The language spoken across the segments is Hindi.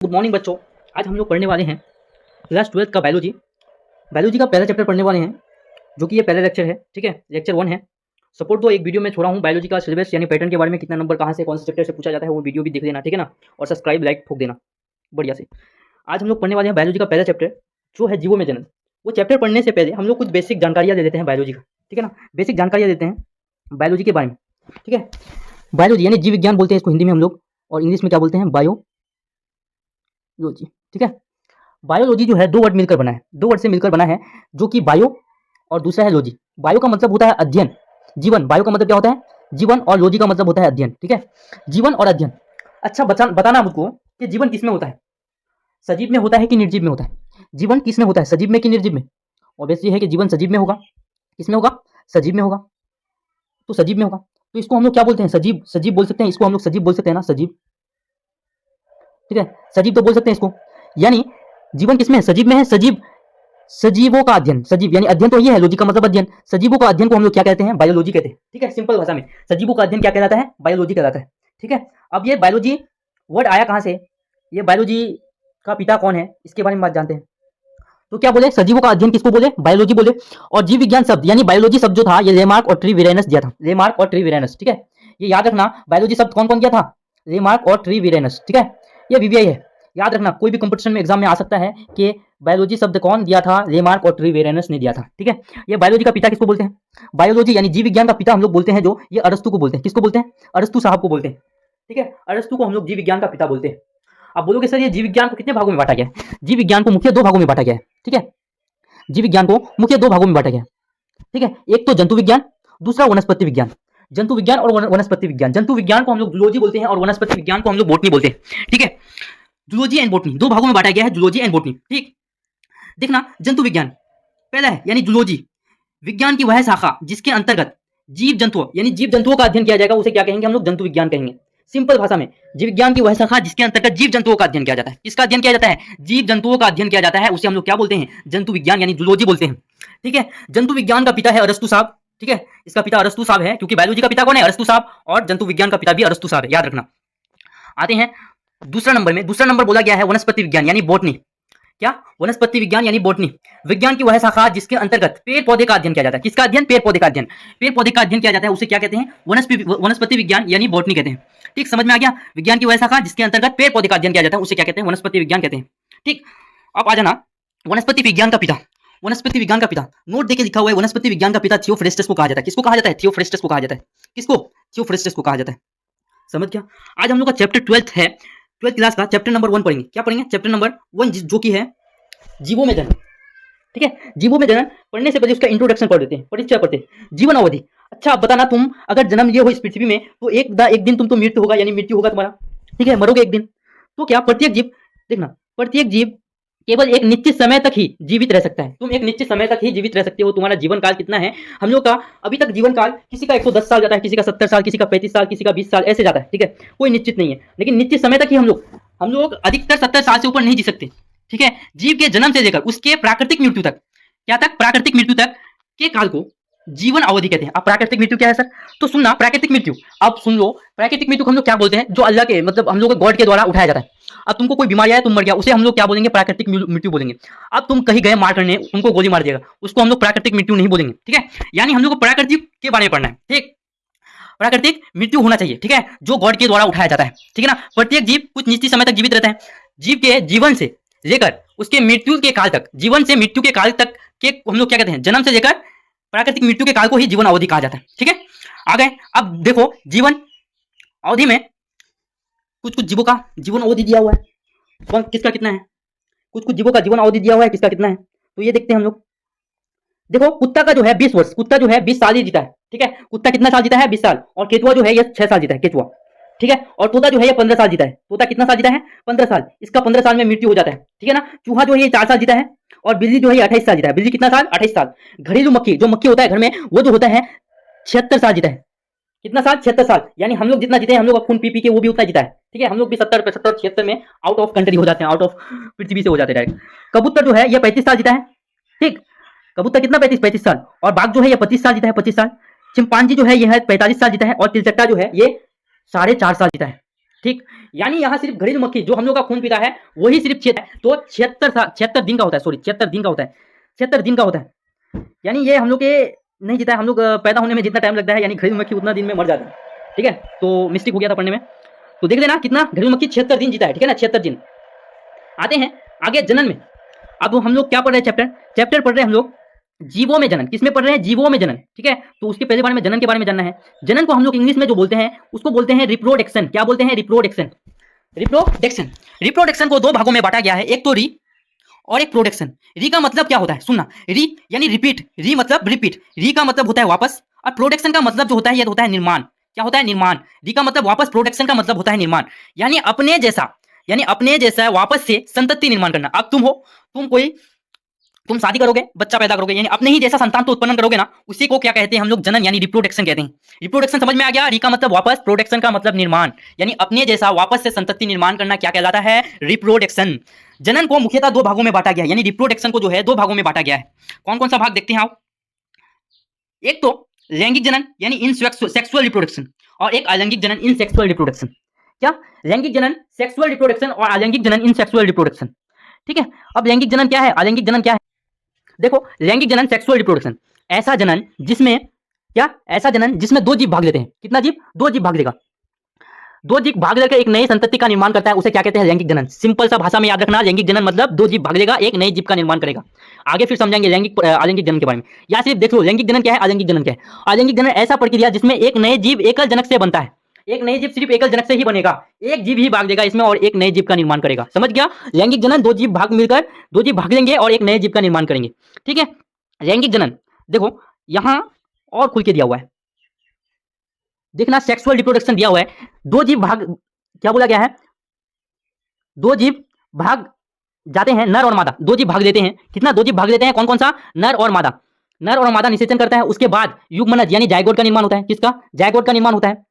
गुड मॉर्निंग बच्चों। आज हम लोग पढ़ने वाले हैं क्लास 12 का बायोलॉजी का पहला चैप्टर पढ़ने वाले हैं, जो कि ये पहला लेक्चर है। ठीक है, लेक्चर 1 है। सपोर्ट तो एक वीडियो में छोड़ा हूँ बायोलॉजी का सिलेबस यानी पैटर्न के बारे में, कितना नंबर कहाँ से कौन से चैप्टर से पूछा जाता है, वो वीडियो भी देख लेना। ठीक है ना, और सब्सक्राइब लाइक ठोक देना बढ़िया से। आज हम लोग पढ़ने वाले हैं बायोलॉजी का पहला चैप्टर, जो है जीवों में जनन। वो चैप्टर पढ़ने से पहले हम लोग कुछ बेसिक जानकारियाँ ले लेते हैं बायोलॉजी का। ठीक है ना, बेसिक जानकारियाँ लेते हैं बायोलॉजी के बारे में। ठीक है, बायोलॉजी यानी जीव विज्ञान बोलते हैं इसको हिंदी में हम लोग, और इंग्लिश में क्या बोलते हैं, बायोलॉजी। ठीक है, बायोलॉजी जो है दो वर्ड मिलकर बना है, दो वर्ड से मिलकर बना है, जो कि बायो और दूसरा है लॉजी। बायो का मतलब होता है अध्ययन, जीवन। बायो का मतलब क्या होता है, जीवन, और लॉजी का मतलब होता है अध्ययन। ठीक है, जीवन और अध्ययन। अच्छा बताना मुझको कि जीवन किस में होता है, सजीव में होता है कि निर्जीव में होता है? जीवन किस में होता है, सजीव में कि निर्जीव में? ऑब्वियसली है कि जीवन सजीव में होगा। किसमें होगा, सजीव में होगा। तो सजीव में होगा, तो इसको हम लोग क्या बोलते हैं, सजीव। सजीव बोल सकते हैं इसको हम लोग, सजीव बोल सकते हैं ना, सजीव। ठीक है, सजीव तो बोल सकते हैं इसको। यानी जीवन किसमें है, सजीव में है। सजीव, सजीवों का अध्ययन। सजीव यानी अध्ययन तो ये है, लॉजी का मतलब अध्ययन। सजीवों का अध्ययन को हम लोग क्या कहते हैं, बायोलॉजी कहते हैं। ठीक है, सिंपल भाषा में सजीवों का अध्ययन क्या कहलाता है, बायोलॉजी कहलाता है। ठीक है, अब ये बायोलॉजी वर्ड आया कहाँ से, ये बायोलॉजी का पिता कौन है, इसके बारे में बात जानते हैं। तो क्या बोले, सजीवों का अध्ययन किसको बोले, बायोलॉजी बोले। और जीव विज्ञान शब्द यानी बायोलॉजी शब्द जो था, ये लेमार्क और ट्रीविरेनस दिया था। लेमार्क और ट्रीविरेनस। ठीक है, ये याद रखना, बायोलॉजी शब्द कौन कौन दिया था, लेमार्क और ट्रीविरेनस। ठीक है, ये वीवीआई है, याद रखना। कोई भी कंपटीशन में एग्जाम में आ सकता है कि बायोलॉजी शब्द कौन दिया था, लेमार्क और ट्रीवेरेनस ने दिया था। ठीक है, ये बायोलॉजी का पिता किसको बोलते हैं, बायोलॉजी यानी जीव विज्ञान का पिता हम लोग बोलते हैं, जो ये अरस्तु को बोलते हैं। किसको बोलते हैं, अरस्तु साहब को बोलते हैं। ठीक है, अरस्तु को हम लोग जीव विज्ञान का पिता बोलते हैं। अब बोलोगे सर ये जीव विज्ञान को कितने भागों में बांटा गया है? जीव विज्ञान को मुख्य दो भागों में बांटा गया है। ठीक है, जीव विज्ञान को मुख्य दो भागों में बांटा गया है। ठीक है, एक तो जंतु विज्ञान, दूसरा वनस्पति विज्ञान। जंतु विज्ञान और वनस्पति विज्ञान। जंतु विज्ञान को हम लोग जूलॉजी बोलते हैं और वनस्पति विज्ञान को हम लोग बॉटनी बोलते हैं। ठीक है, जूलॉजी एंड बॉटनी दो भागों में बांटा गया है, जूलॉजी एंड बॉटनी। ठीक, देखना, जंतु विज्ञान पहला है यानी जूलॉजी, विज्ञान की वह शाखा जिसके अंतर्गत जीव जंतुओं यानी जीव जंतुओं का अध्ययन किया जाएगा, उसे क्या कहेंगे हम लोग, जंतु विज्ञान कहेंगे। सिंपल भाषा में, जीव विज्ञान की वह शाखा जिसके अंतर्गत जीव जंतुओं का अध्ययन किया जाता है। किसका अध्ययन किया जाता है, जीव जंतुओं का अध्ययन किया जाता है, उसे हम लोग क्या बोलते हैं, जंतु विज्ञान यानी जूलॉजी बोलते हैं। ठीक है, जंतु विज्ञान का पिता है अरस्तु साहब। ठीक है, इसका पिता अरस्तु साहब है, क्योंकि बायोलॉजी का पिता कौन है, अरस्तु साहब, और जंतु विज्ञान का पिता भी अरस्तु साहब है, याद रखना। आते हैं दूसरा नंबर में, दूसरा नंबर बोला गया है वनस्पति विज्ञान यानी बॉटनी। क्या, वनस्पति विज्ञान यानी बॉटनी, विज्ञान की वह शाखा जिसके अंतर्गत पेड़ पौधे का अध्ययन किया जाता है। किसका अध्ययन, पेड़ पौधे का अध्ययन। पेड़ पौधे का अध्ययन किया जाता है, उसे क्या कहते हैं, वनस्पति विज्ञान यानी बॉटनी कहते हैं। ठीक, समझ में आ गया, विज्ञान की वह शाखा जिसके अंतर्गत पेड़ पौधे का अध्ययन किया जाता है, उसे क्या कहते हैं, वनस्पति विज्ञान कहते हैं। ठीक, अब आ जाना, वनस्पति विज्ञान का पिता। वनस्पति विज्ञान का पिता नोट देके लिखा हुआ है, वनस्पति विज्ञान का पिता थियोफ्रेस्टस को कहा जाता है। किसको कहा जाता है, थियोफ्रेस्टस को कहा जाता है। किसको, थियोफ्रेस्टस को कहा जाता है। समझ गया। आज हम लोग का चैप्टर 12 है, 12th क्लास का चैप्टर नंबर 1 पढ़ेंगे। क्या पढ़ेंगे, चैप्टर नंबर 1, जो कि है जीवों में जनन। ठीक है, जीवों में जनन पढ़ने से पहले उसका इंट्रोडक्शन पढ़ देते हैं, परिचय पढ़ते हैं। जीवन अवधि, अच्छा अब बताना, तुम अगर जन्म लिए हो इस पृथ्वी में, तो एक दिन तुम तो मृत्यु होगा, यानी मृत्यु होगा तुम्हारा। ठीक है, मरोगे एक दिन। तो क्या प्रत्येक जीव, देखना, प्रत्येक जीव केवल एक निश्चित समय तक ही जीवित रह सकता है। तुम एक निश्चित समय तक ही जीवित रह सकते हो। तुम्हारा जीवन काल कितना है, हम लोग का अभी तक जीवन काल, किसी का 110 साल जाता है, किसी का 70 साल, किसी का 35 साल, किसी का 20 साल, ऐसे जाता है। ठीक है, कोई निश्चित नहीं है, लेकिन निश्चित समय तक ही हम लोग अधिकतर 70 साल से ऊपर नहीं जी सकते। ठीक है, जीव के जन्म से लेकर उसके प्राकृतिक मृत्यु तक, क्या तक, प्राकृतिक मृत्यु तक के काल को जीवन अवधि कहते हैं। अब प्राकृतिक मृत्यु क्या है सर, तो सुनना, प्राकृतिक मृत्यु, अब सुन लो, प्राकृतिक मृत्यु हम लोग क्या बोलते हैं, जो अल्लाह के मतलब हम लोग गॉड के द्वारा उठाया जाता है। अब तुमको कोई बीमारी आया, तुम मर गया, उसे हम लोग क्या बोलेंगे, प्राकृतिक मृत्यु बोलेंगे। अब तुम कहीं गए मार करने, उनको गोली मार दिएगा, उसको हम लोग प्राकृतिक मृत्यु नहीं बोलेंगे। ठीक है, यानी हम लोग को प्राकृतिक के बारे में पढ़ना है। ठीक, प्राकृतिक मृत्यु होना चाहिए। ठीक है, जो गॉड के द्वारा उठाया जाता है। ठीक है ना, प्रत्येक जीव कुछ निश्चित समय तक जीवित रहता है। जीव के जीवन से लेकर उसके मृत्यु के काल तक, जीवन से मृत्यु के काल तक के हम लोग क्या कहते हैं, जन्म से लेकर प्राकृतिक मृत्यु के काल को ही जीवन अवधि कहा जाता है। ठीक है, आ गए। अब देखो, जीवन अवधि में कुछ कुछ जीवों का जीवन अवधि दिया हुआ है, कौन किसका कितना है, कुछ कुछ जीवों का जीवन अवधि दिया हुआ है, किसका कितना है, तो ये देखते हैं हम लोग। देखो, कुत्ता का जो है 20 वर्ष, कुत्ता जो है 20 साल ही जीता है। ठीक है, कुत्ता कितना साल जीता है, 20 साल। और केचुआ जो है ये 6 साल जीता है, केचुआ। ठीक है, और तोता जो है ये 15 साल जीता है। तोता कितना साल जीता है, 15 साल। इसका 15 साल में मृत्यु हो जाता है। ठीक है ना, चूहा जो है ये 4 साल जीता है, और बिल्ली जो है ये 28 साल जीता है। बिल्ली कितना साल, 28 साल। घरेलू मक्खी, जो मक्खी होता है घर में, वो जो होता है 76 साल जीता है। कितना साल, 76 साल। यानी हम लोग जितना जीते हैं, हम लोग खून पी पी के वो भी उतना जीता है। ठीक है, हम लोग भी 70 75 76 में आउट ऑफ कंट्री हो जाते हैं, आउट ऑफ पृथ्वी से हो जाते हैं डायरेक्ट। कबूतर जो है ये 35 साल जीता है। ठीक, कबूतर कितना, 35 साल। और बाघ जो है ये 25 साल जीता है, 25 साल। चिंपांजी जो है ये है 45 साल जीता है, और तिलचट्टा जो है ये 4.5 साल जीता है। ठीक, यानी यहाँ सिर्फ घरेलू मक्खी जो हम लोग का खून पीता है वही सिर्फ 76 दिन का होता है, सॉरी 76 दिन का होता है, 76 दिन का होता है। यानी ये हम लोग के नहीं जीता है, हम लोग पैदा होने में जितना टाइम लगता है यानी घरेलू मक्खी उतना दिन में मर जाता है। ठीक है, तो मिस्टेक हो गया था पढ़ने में, तो देख लेना कितना घरेलू मक्खी 76 दिन जीता है। ठीक है ना, 76 दिन। आते हैं आगे जनन में। अब हम लोग क्या पढ़ रहे हैं, चैप्टर पढ़ रहे हैं हम लोग जीवों में जनन। किसमें पढ़ रहे हैं, जीवों में जनन। ठीक है, तो उसके पहले बारे में जनन के बारे में जानना है। जनन को हम लोग इंग्लिश में जो बोलते हैं उसको बोलते हैं रिप्रोडक्शन। क्या बोलते हैं, रिप्रोडक्शन। रिप्रोडक्शन, रिप्रोडक्शन को दो भागों में बांटा गया है, एक तो री और एक प्रोडक्शन। री का मतलब क्या होता है, सुनना, री यानी रिपीट, री मतलब रिपीट, री का मतलब होता है वापस, और प्रोडक्शन का मतलब जो होता है ये होता है निर्माण। क्या होता है, निर्माण। री का मतलब वापस, प्रोडक्शन का मतलब होता है निर्माण, यानी अपने जैसा, यानी अपने जैसा वापस से संतति निर्माण करना। अब तुम हो, तुम शादी करोगे, बच्चा पैदा करोगे, यानी अपने ही जैसा संतान तो उत्पन्न करोगे ना, उसी को क्या कहते हैं हम लोग, जनन यानी रिप्रोडक्शन कहते हैं। रिप्रोडक्शन समझ में आ गया, री का मतलब वापस, प्रोडक्शन का मतलब निर्माण, यानी अपने जैसा वापस से संतति निर्माण करना क्या कहलाता है, रिप्रोडक्शन। जनन को मुख्यतः दो भागों में बांटा गया है, यानी रिप्रोडक्शन को जो है दो भागों में बांटा गया है। कौन कौन सा भाग देखते हैं आओ। एक तो लैंगिक जनन यानी इन सेक्सुअल रिप्रोडक्शन, और एक अलैंगिक जनन इन सेक्सुअल रिप्रोडक्शन। क्या, लैंगिक जनन सेक्सुअल रिप्रोडक्शन और अलैंगिक जनन इन सेक्सुअल रिप्रोडक्शन। ठीक है, अब लैंगिक जनन क्या है, अलैंगिक जनन क्या है। देखो, लैंगिक जनन सेक्सुअल रिप्रोडक्शन, ऐसा जनन जिसमें क्या, ऐसा जनन जिसमें दो जीव भाग लेते हैं। कितना जीव, दो जीव भाग लेगा, दो जीव भाग लेकर एक नई संतति का निर्माण करता है, उसे क्या कहते हैं, लैंगिक जनन। सिंपल सा भाषा में याद रखना, लैंगिक जनन मतलब दो जीव भाग लेगा एक नई जीव का निर्माण करेगा। आगे फिर समझाएंगे लैंगिक अलैंगिक जनन के बारे में। या सिर्फ देख लो लैंगिक जनन क्या है, अलैंगिक जनन क्या है। अलैंगिक जनन ऐसा प्रक्रिया जिसमें एक नए जीव एकल जनक से बनता है, एक नई जीव सिर्फ एकल जनक से ही बनेगा, एक जीव ही भाग देगा इसमें और एक नए जीव का निर्माण करेगा। समझ गया, लैंगिक जनन दो जीव भाग मिलकर, दो जीव भाग लेंगे और एक नए जीव का निर्माण करेंगे। ठीक है, लैंगिक जनन देखो यहां और खुल के दिया हुआ है, देखना सेक्सुअल रिप्रोडक्शन दिया हुआ है, दो जीव भाग, क्या बोला गया है, दो जीव भाग जाते हैं, नर और मादा, दो जीव भाग लेते हैं। कितना, दो जीव भाग लेते हैं, कौन कौन सा, नर और मादा। नर और मादा निषेचन करता है, उसके बाद युग्मनज यानी जायगोट का निर्माण होता है। किसका, जायगोट का निर्माण होता है।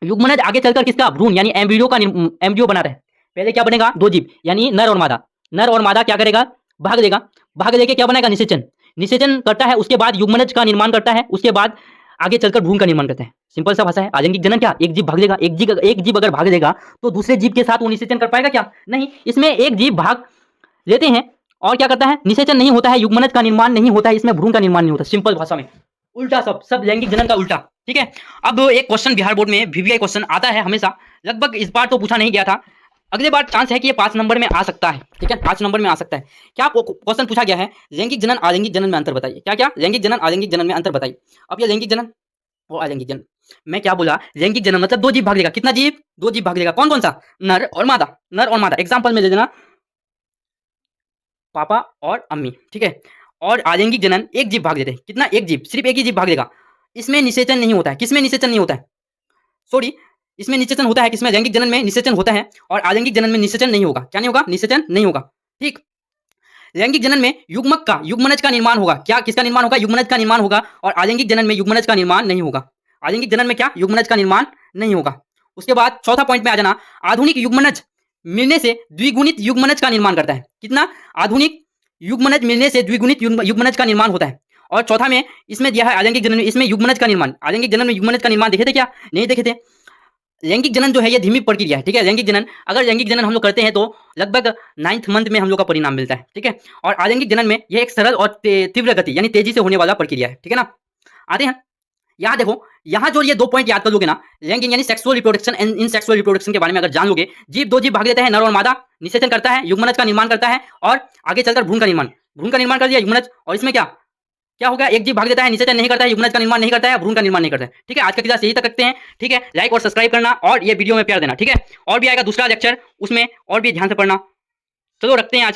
युग्मनज आगे चलकर किसका, भ्रूण यानी एम्ब्रियो का एम्ब्रियो बनाता है। पहले क्या बनेगा, दो जीव यानी नर और मादा, नर और मादा क्या करेगा, भाग लेगा, भाग लेके क्या बनाएगा, निषेचन, निषेचन करता है, उसके बाद युग्मनज का निर्माण करता है, उसके बाद आगे चलकर भ्रूण का निर्माण करता है। सिंपल सा भाषा है। अलैंगिक जनन क्या, एक जीव भाग लेगा, एक जीव अगर भाग लेगा तो दूसरे जीव के साथ वो निषेचन कर पाएगा क्या, नहीं। इसमें एक जीव भाग लेते हैं और क्या करता है, निषेचन नहीं होता है, युग्मनज का निर्माण नहीं होता है, इसमें भ्रूण का निर्माण नहीं होता। सिंपल भाषा में उल्टा, सब लैंगिक जनन का उल्टा। ठीक है, अब एक क्वेश्चन बिहार बोर्ड में वीवीआई क्वेश्चन आता है हमेशा, लगभग इस बार तो पूछा नहीं गया था, अगले बार चांस है कि ये 5 नंबर में आ सकता है। ठीक है, 5 नंबर में आ सकता है। क्या क्वेश्चन पूछा गया है, लैंगिक जनन अलैंगिक जनन में अंतर बताइए। क्या क्या, लैंगिक जनन अलैंगिक जनन में अंतर बताइए। अब ये लैंगिक जनन और अलैंगिक जनन, मैं क्या बोला, लैंगिक जनन मतलब दो जीव भाग लेगा। कितना जीव, दो जीव भाग लेगा, कौन कौन सा, नर और मादा, नर और मादा। एग्जांपल में ले लेना पापा और अम्मी। ठीक है, और अलैंगिक जनन एक जीव भाग लेते हैं। कितना, एक जीव, सिर्फ एक ही जीव भाग लेगा, इसमें निषेचन नहीं होता है। किसमें निषेचन नहीं होता है, सॉरी, इसमें निषेचन होता है, किसमें, लैंगिक जनन में निषेचन होता है और अलैंगिक जनन में निषेचन नहीं होगा। क्या नहीं होगा, निषेचन नहीं होगा। ठीक, लैंगिक जनन में युग्मक का, युग्मनज का निर्माण होगा। क्या, किसका निर्माण होगा, युग्मनज का निर्माण होगा, और अलैंगिक जनन में युग्मनज का निर्माण नहीं होगा। अलैंगिक जनन में क्या, युग्मनज का निर्माण नहीं होगा। उसके बाद चौथा पॉइंट में आ जाना, आधुनिक युग्मनज मिलने से द्विगुणित युग्मनज का निर्माण करता है। कितना, आधुनिक युग्मनज मिलने से द्विगुणित युग्मनज का निर्माण होता है। और चौथा में इसमें दिया है अलैंगिक जनन में, इसमें युग्मनज का निर्माण, अलैंगिक जनन में युग्मनज का निर्माण देखे थे क्या, नहीं देखे थे। लैंगिक जनन जो है ये धीमी प्रक्रिया है। ठीक है, लैंगिक जनन, अगर लैंगिक जनन हम लोग करते हैं तो लगभग 9th मंथ में हम लोग का परिणाम मिलता है। ठीक है, और अलैंगिक जनन में यह एक सरल और तीव्र गति यानी तेजी से होने वाला प्रक्रिया है। ठीक है ना, आते हैं यहाँ देखो, यहाँ जो ये 2 पॉइंट याद कर लोगे ना, लैंगिक यानी sexual reproduction and in sexual reproduction के बारे में अगर जान लोगे, जीव दो जीव भाग लेते हैं, नर और मादा, निषेचन करता है, युग्मनज का निर्माण करता है, और आगे चलकर भ्रूण का निर्माण कर दिया युग्मनज, और इसमें क्या क्या होगा, एक जीव भाग देता है, निषेचन नहीं करता है, युग्मनज का निर्माण नहीं करता है, भ्रूण का निर्माण नहीं करता है। ठीक है, आज का क्लास यही तक रखते हैं। ठीक है, लाइक और सब्सक्राइब करना और ये वीडियो में प्यार देना। ठीक है, और भी आएगा दूसरा लेक्चर, उसमें और भी ध्यान से पढ़ना। चलो रखते हैं आज।